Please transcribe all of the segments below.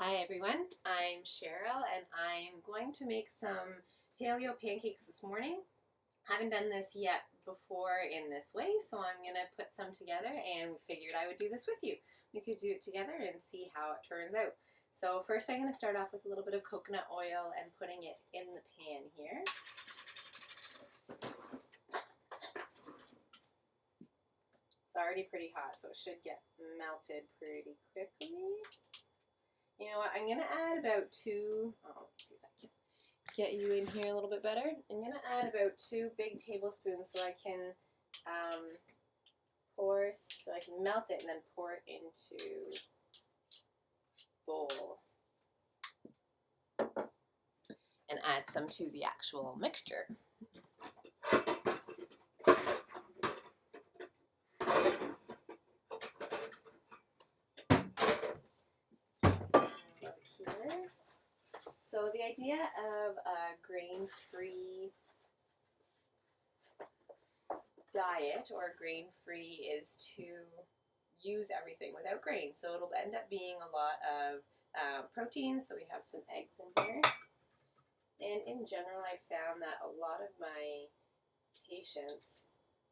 Hi everyone, I'm Cheryl and I'm going to make some paleo pancakes this morning. I haven't done this yet before in this way, so I'm going to put some together and figured I would do this with you. We could do it together and see how it turns out. So first I'm going to start off with a little bit of coconut oil and putting it in the pan here. It's already pretty hot, so it should get melted pretty quickly. You know what, I'm going to add about let's see if I can get you in here a little bit better. I'm going to add about 2 big tablespoons so I can melt it and then pour it into a bowl. And add some to the actual mixture. Here. So the idea of a grain-free diet or grain-free is to use everything without grain. So it'll end up being a lot of protein. So we have some eggs in here. And in general, I found that a lot of my patients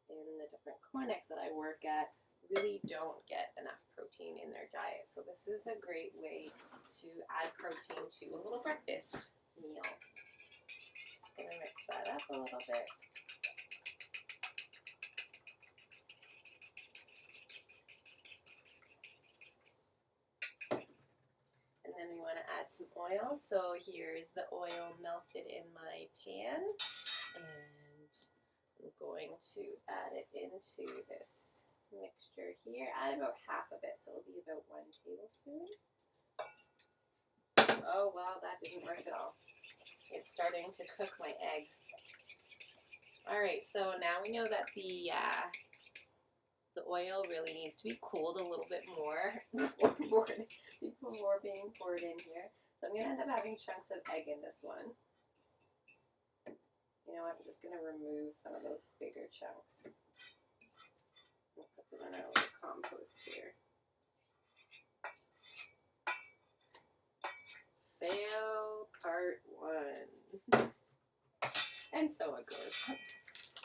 in the different clinics that I work at really don't get enough protein in their diet. So this is a great way to add protein to a little breakfast meal. Just going to mix that up a little bit. And then we want to add some oil. So here's the oil melted in my pan. And I'm going to add it into this mixture here. Add about half of it, so it'll be about 1 tablespoon. Oh wow, that didn't work at all. It's starting to cook my egg. Alright, so now we know that the oil really needs to be cooled a little bit more before being poured in here. So I'm going to end up having chunks of egg in this one. You know what, I'm just going to remove some of those bigger chunks. I'll put them in our little compost here. Fail part 1. And so it goes.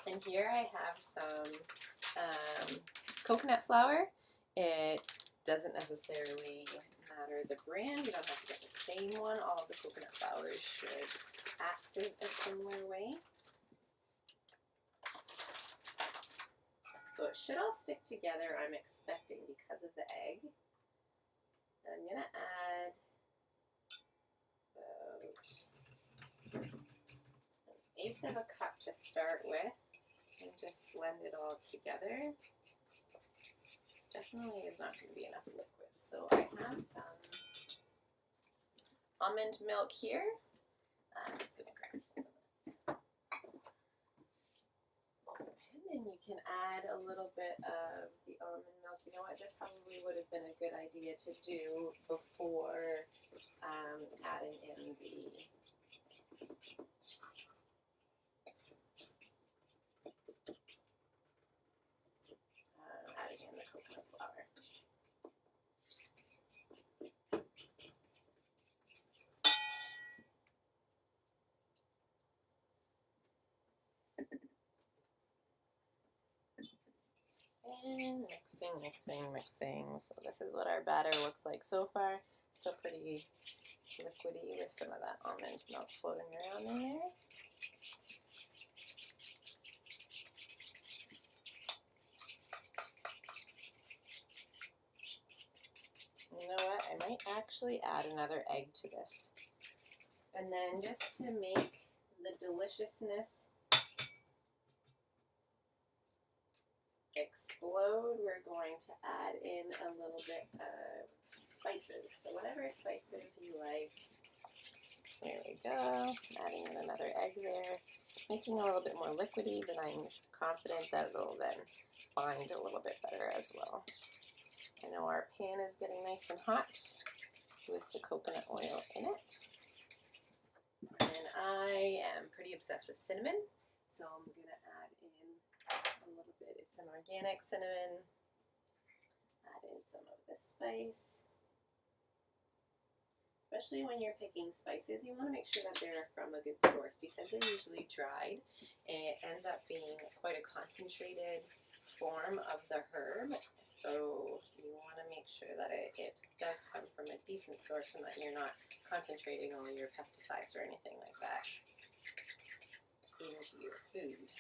And here I have some coconut flour. It doesn't necessarily matter the brand. You don't have to get the same one. All of the coconut flours should act in a similar way. So it should all stick together, I'm expecting, because of the egg. And I'm going to add about 1/8 of a cup to start with, and just blend it all together. This definitely is not going to be enough liquid. So I have some almond milk here. I'm just going to grab some of this. And you can add a little bit of the almond milk. You know what, this probably would have been a good idea to do before adding in the coconut flour. And mixing. So this is what our batter looks like so far. Still pretty liquidy with some of that almond milk floating around in there. You know what? I might actually add another egg to this. And then just to make the deliciousness explode, we're going to add in a little bit of spices. So whatever spices you like. There we go. Adding in another egg there. Making it a little bit more liquidy, but I'm confident that it'll then bind a little bit better as well. I know our pan is getting nice and hot with the coconut oil in it. And I am pretty obsessed with cinnamon, so I'm going to add in a little bit. It's an organic cinnamon. Add in some of the spice. Especially when you're picking spices, you want to make sure that they're from a good source because they're usually dried. It ends up being quite a concentrated form of the herb, so you want to make sure that it does come from a decent source and that you're not concentrating all your pesticides or anything like that into your food.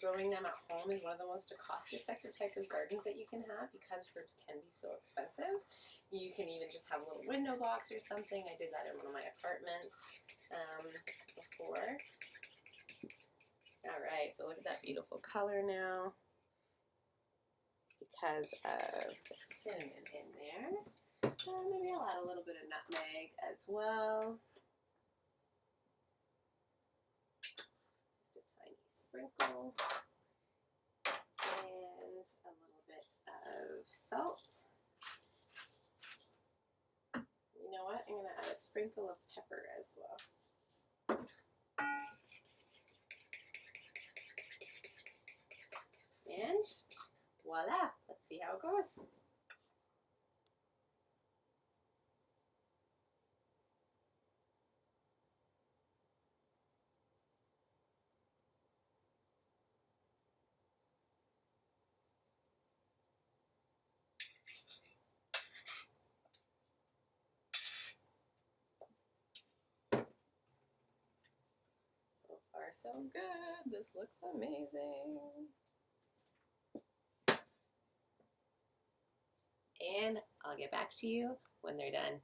Growing them at home is one of the most cost-effective types of gardens that you can have because herbs can be so expensive. You can even just have a little window box or something. I did that in one of my apartments before. Alright, so look at that beautiful color now because of the cinnamon in there. Maybe I'll add a little bit of nutmeg as well. Sprinkle and a little bit of salt. You know what? I'm going to add a sprinkle of pepper as well. And voila! Let's see how it goes. So far, so good. This looks amazing. And I'll get back to you when they're done.